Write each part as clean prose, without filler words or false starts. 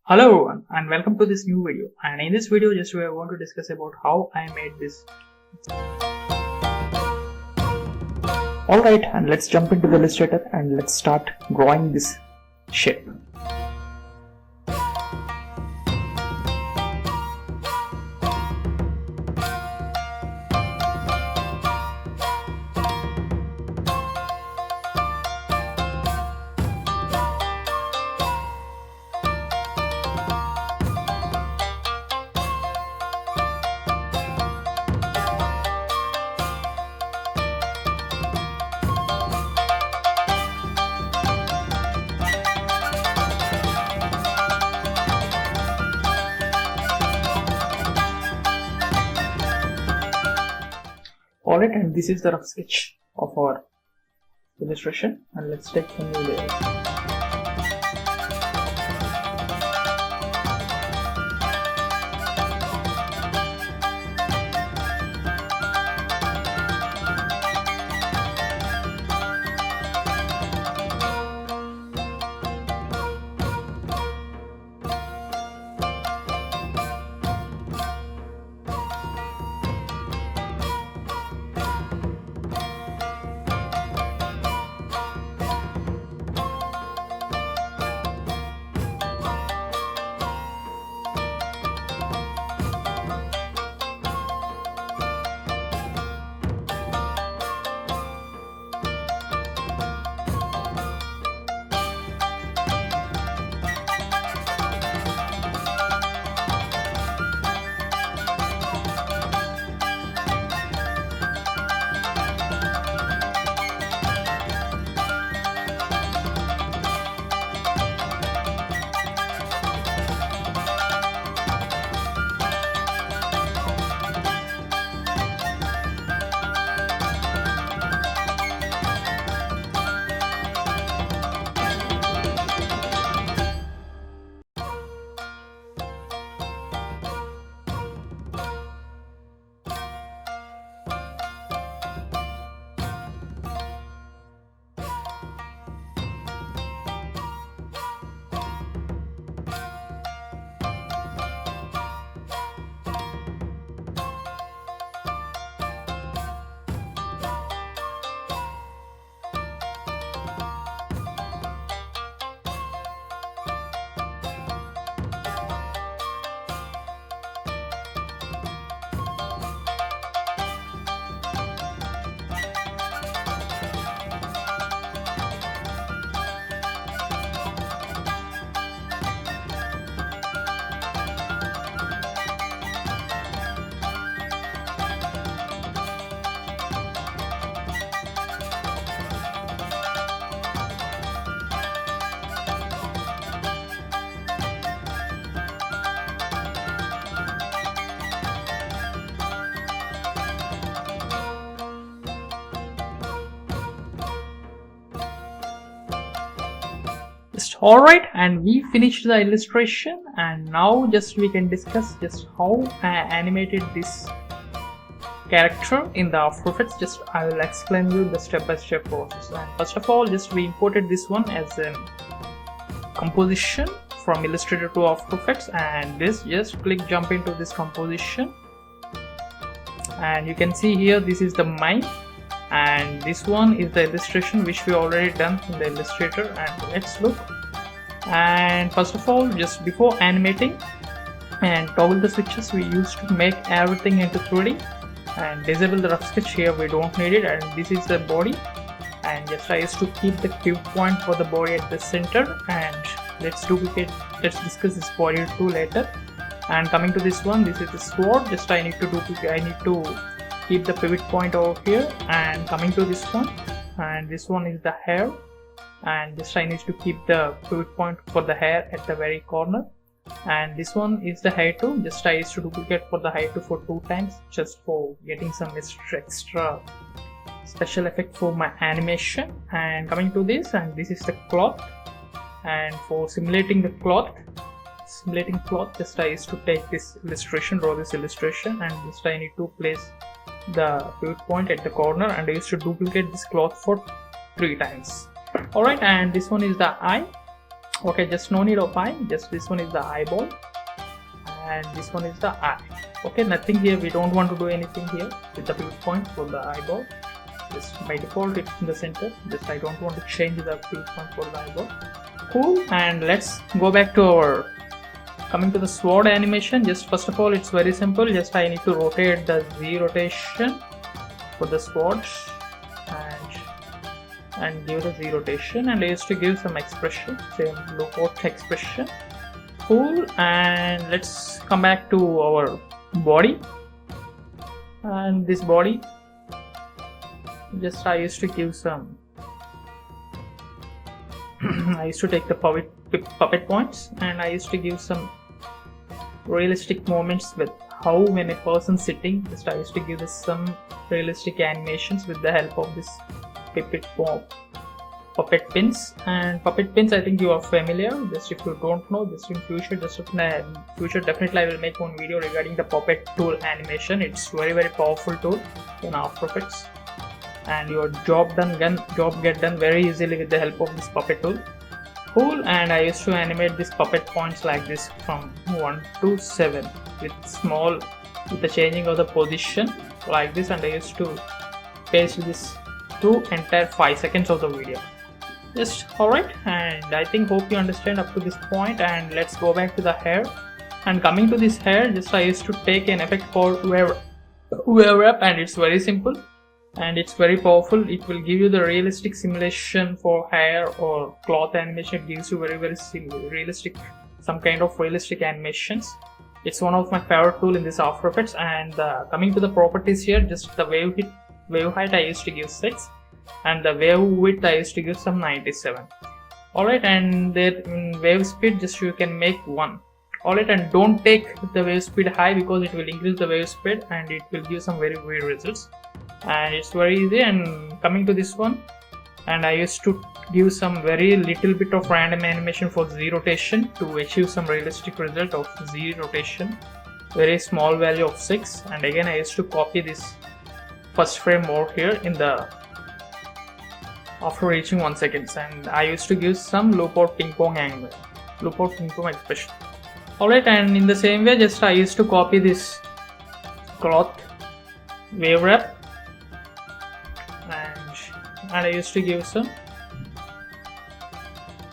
Hello everyone and welcome to this new video, and in this video we are going to discuss about how I made this. Alright, and let's jump into the Illustrator and let's start drawing this shape. Alright, and this is the rough sketch of our illustration, and let's take a new layer. Alright, and we finished the illustration, and now we can discuss just how I animated this character in the After Effects. I will explain you the step-by-step process. And first of all, we imported this one as a composition from Illustrator to After Effects, and click jump into this composition, and you can see here this is the mine, and this one is the illustration which we already done in the Illustrator. And let's look. And first of all, just before animating and toggle the switches, we used to make everything into 3D and disable the rough sketch here, we don't need it. And this is the body, and I used to keep the pivot point for the body at the center. And let's discuss this body too later. And coming to this one, this is the sword. I need to keep the pivot point over here. And coming to this one, and this one is the hair, and I need to keep the pivot point for the hair at the very corner. And this one is the hair too. I used to duplicate for the hair too for 2 times, just for getting some extra special effect for my animation. And coming to this, and this is the cloth, and for simulating cloth, I used to take this illustration, draw this illustration, and I need to place the pivot point at the corner, and I used to duplicate this cloth for 3 times. Alright, and this one is the eye. Okay, just no need of eye, just this one is the eyeball and this one is the eye. Okay, nothing here, we don't want to do anything here with the pivot point for the eyeball. Just by default it's in the center, just I don't want to change the pivot point for the eyeball. Cool, and let's go back to our coming to the sword animation. Just first of all it's very simple, just I need to rotate the Z rotation for the sword and give the Z rotation, and I used to give some expression, same lookout expression. Cool, and let's come back to our body, and this body just I used to give some I used to take the puppet points and I used to give some realistic moments with how when a person sitting, just I used to give this some realistic animations with the help of this puppet pins. And puppet pins I think you are familiar, just if you don't know, just in future definitely I will make one video regarding the puppet tool animation. It's very powerful tool in After Effects and your job get done very easily with the help of this puppet tool. Cool, and I used to animate these puppet points like this from 1 to 7 with the changing of the position like this, and I used to paste this to entire 5 seconds of the video. Just alright, and I think hope you understand up to this point, and let's go back to the hair. And coming to this hair, just I used to take an effect called wave wrap, and it's very simple and it's very powerful. It will give you the realistic simulation for hair or cloth animation. It gives you very realistic, some kind of realistic animations. It's one of my favorite tool in this After Effects. And coming to the properties here, just the wave height I used to give 6 and the wave width I used to give some 97. Alright, and in wave speed just you can make 1. Alright, and don't take the wave speed high because it will increase the wave speed and it will give some very weird results. And it's very easy. And coming to this one, and I used to give some very little bit of random animation for Z rotation to achieve some realistic result of Z rotation, very small value of 6. And again I used to copy this first frame over here in the after reaching 1 second, and I used to give some lookout ping pong angle, lookout ping pong expression. Alright, and in the same way just I used to copy this cloth wave wrap and I used to give some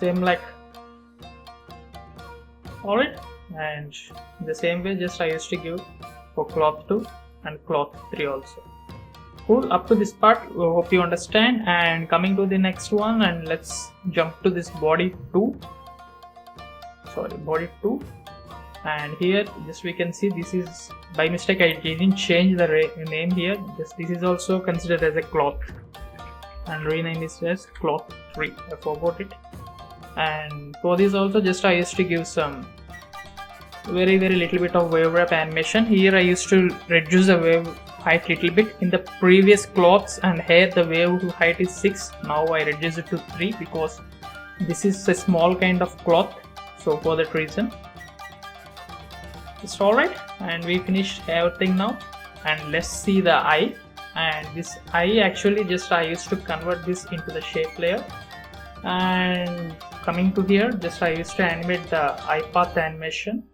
same like. Alright, and in the same way just I used to give for cloth 2 and cloth 3 also. Cool, up to this part hope you understand. And coming to the next one, and let's jump to this body 2, and here just we can see this is by mistake I didn't change the name here. Just this is also considered as a cloth and rename it as cloth 3. I forgot it. And for this also just I used to give some very little bit of wave wrap animation. Here I used to reduce the wave height little bit. In the previous cloths and hair the wave height is 6, now I reduce it to 3 because this is a small kind of cloth, so for that reason. It's alright, and we finished everything now. And let's see the eye. And this eye actually just I used to convert this into the shape layer. And coming to here just I used to animate the eye path animation.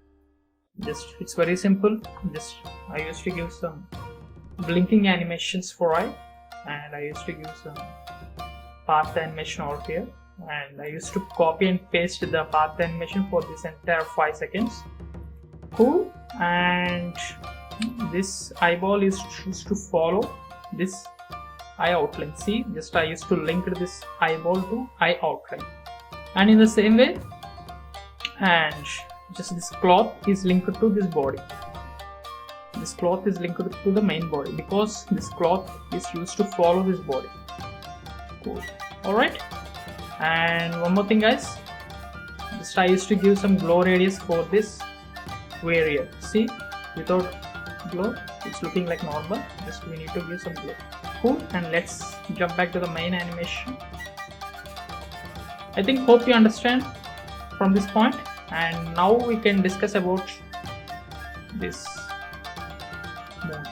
Just it's very simple, just I used to give some blinking animations for eye, and I used to give some path animation over here, and I used to copy and paste the path animation for this entire 5 seconds. Cool, and this eyeball is used to follow this eye outline. See, just I used to link this eyeball to eye outline, and in the same way, and just this cloth is linked to this body. This cloth is linked to the main body because this cloth is used to follow this body. Cool. Alright, and one more thing guys, just I used to give some glow radius for this area. See, without glow it's looking like normal, just we need to give some glow. Cool, and let's jump back to the main animation. I think hope you understand from this point, and now we can discuss about this moon.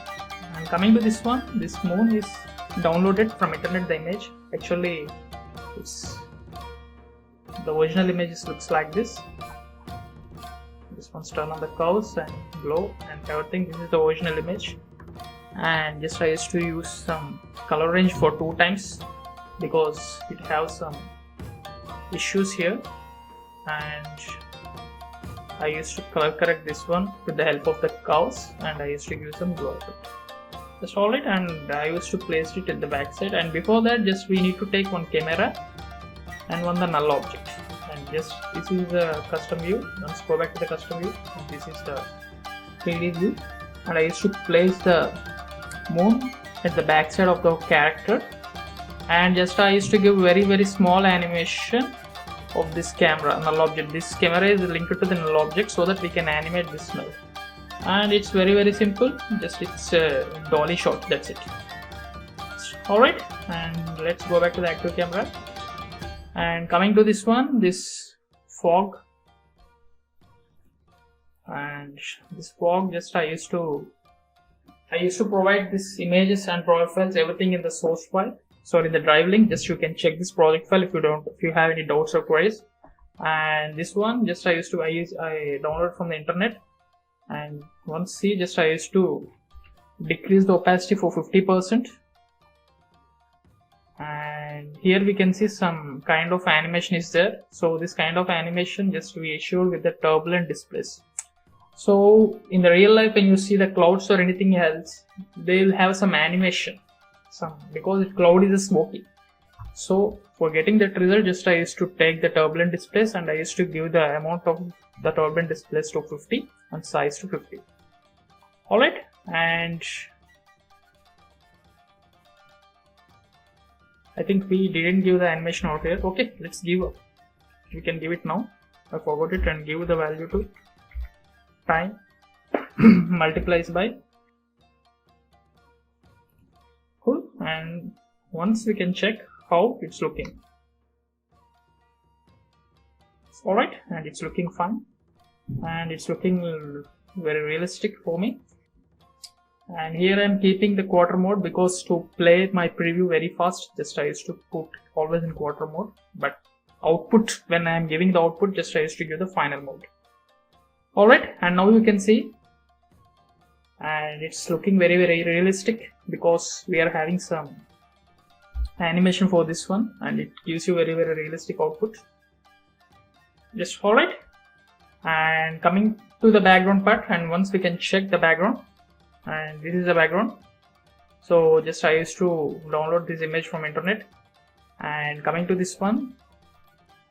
And coming to this one, this moon is downloaded from internet, the image. Actually it's the original images looks like this. This one's turn on the curves and glow and everything. This is the original image, and just I used to use some color range for 2 times because it has some issues here, and I used to color correct this one with the help of the curves, and I used to use some glow effect. That's alright, and I used to place it at the back side, and before that just we need to take one camera and one the null object, and just this is the custom view. Let's go back to the custom view, and this is the 3D view, and I used to place the moon at the back side of the character, and just I used to give very small animation of this camera null object. This camera is linked to the null object so that we can animate this null, and it's very simple. Just it's a dolly shot, that's it. Alright, and let's go back to the active camera, and coming to this one, this fog, and this fog, just I used to provide this images and profiles everything in the source file, sorry, the drive link. Just you can check this project file if you have any doubts or queries. And this one, just I downloaded from the internet, and once see, just I used to decrease the opacity for 50%, and here we can see some kind of animation is there. So this kind of animation just we issued with the turbulent displays. So in the real life, when you see the clouds or anything else, they will have some animation, because the cloud is smoky. So for getting that result, just I used to take the turbulent displays, and I used to give the amount of the turbulent displays to 50 and size to 50. Alright, and I think we didn't give the animation out here. Okay, let's give up. We can give it now. I forgot it, and give the value to time multiplies by. Cool, and once we can check how it's looking. Alright, and it's looking fine, and it's looking very realistic for me. And here I am keeping the quarter mode because to play my preview very fast, just I used to put always in quarter mode, but output, when I am giving the output, just I used to give the final mode. Alright, and now you can see, and it's looking very realistic because we are having some animation for this one, and it gives you very realistic output. Just alright, and coming to the background part, and once we can check the background, and this is the background. So just I used to download this image from internet, and coming to this one,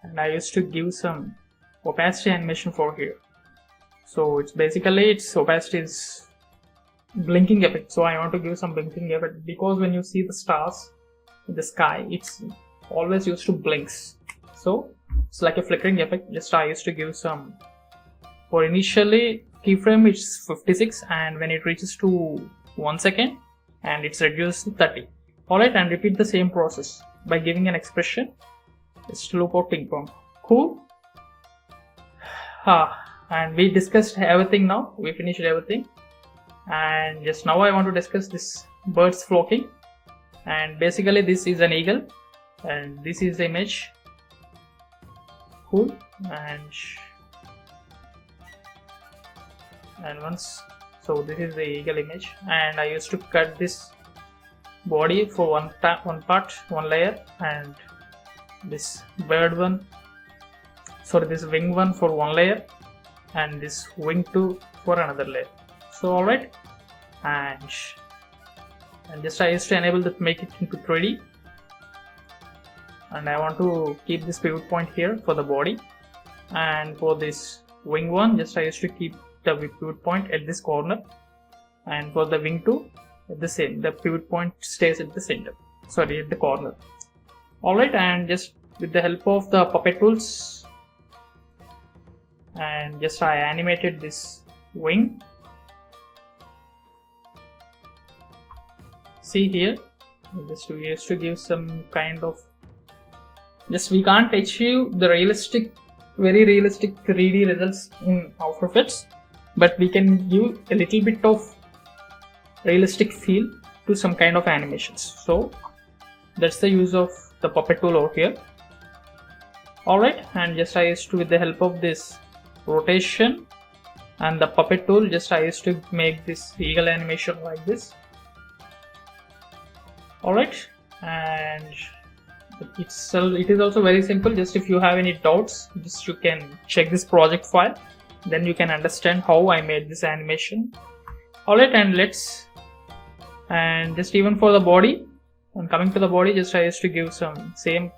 and I used to give some opacity animation for here. So it's basically its opacity is blinking effect, so I want to give some blinking effect because when you see the stars in the sky, it's always used to blinks, so it's like a flickering effect. Just I used to give some, for initially keyframe it's 56, and when it reaches to 1 second, and it's reduced to 30. Alright, and repeat the same process by giving an expression. Just loop out ping pong. Cool. And we discussed everything now. We finished everything, and just now I want to discuss this birds flocking. And basically this is an eagle, and this is the image. Cool. And once, so this is the eagle image, and I used to cut this body for one layer, and this bird one, sorry, this wing one for one layer, and this wing 2 for another layer. So alright, and just I used to enable that, make it into 3D, and I want to keep this pivot point here for the body, and for this wing 1, just I used to keep the pivot point at this corner, and for the wing 2 at the same, the pivot point stays at the center, sorry, at the corner. Alright, and just with the help of the puppet tools, and just I animated this wing. See here, just we used to give some kind of, just we can't achieve the realistic, very realistic 3D results in After Effects, but we can give a little bit of realistic feel to some kind of animations. So that's the use of the puppet tool over here. Alright, and just I used to, with the help of this rotation and the puppet tool, just I used to make this eagle animation like this. Alright, and it is also very simple. Just if you have any doubts, just you can check this project file, then you can understand how I made this animation. Alright, and just even for the body, and coming to the body, just I used to give some same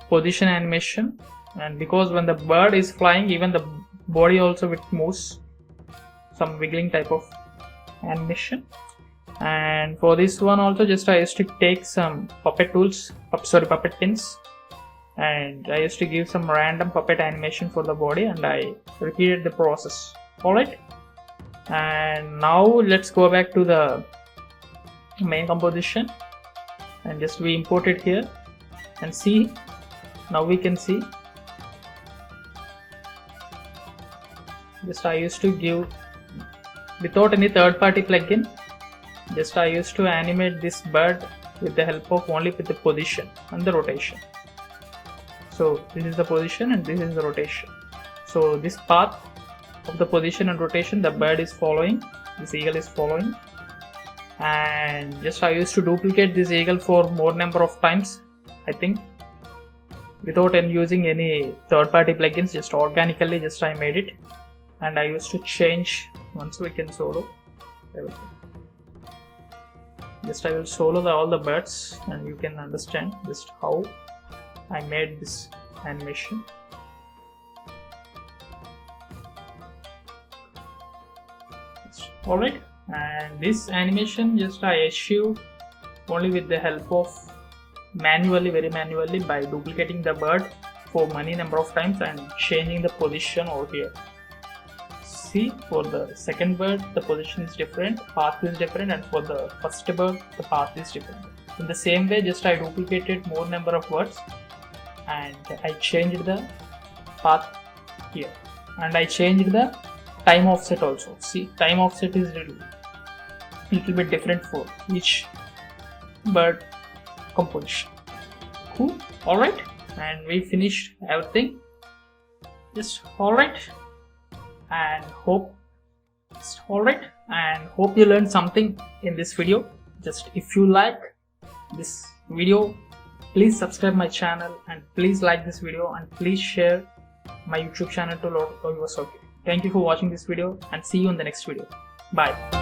position animation, and because when the bird is flying, even the body also it moves, some wiggling type of animation. And for this one also, just I used to take some puppet tools, puppet pins, and I used to give some random puppet animation for the body, and I repeated the process. Alright, and now let's go back to the main composition, and just we import it here and see. Now we can see, just I used to give without any third-party plugin. Just I used to animate this bird with the help of only with the position and the rotation. So this is the position and this is the rotation. So this path of the position and rotation, the bird is following, this eagle is following, and just I used to duplicate this eagle for more number of times, I think, without using any third-party plugins. Just organically, just I made it, and I used to change once we can solo everything. Just I will solo all the birds, and you can understand just how I made this animation. Alright, and this animation just I achieved only with the help of very manually, by duplicating the bird for many number of times and changing the position over here. See, for the second bird the position is different, path is different, and for the first bird the path is different. In the same way, just I duplicated more number of birds and I changed the path here, and I changed the time offset also. See, time offset is little bit different for each bird composition. Cool. Alright, and we finished everything. Just alright, and hope you learned something in this video. Just if you like this video, please subscribe my channel, and please like this video, and please share my YouTube channel to a lot of viewers. Okay, thank you for watching this video, and see you in the next video. Bye.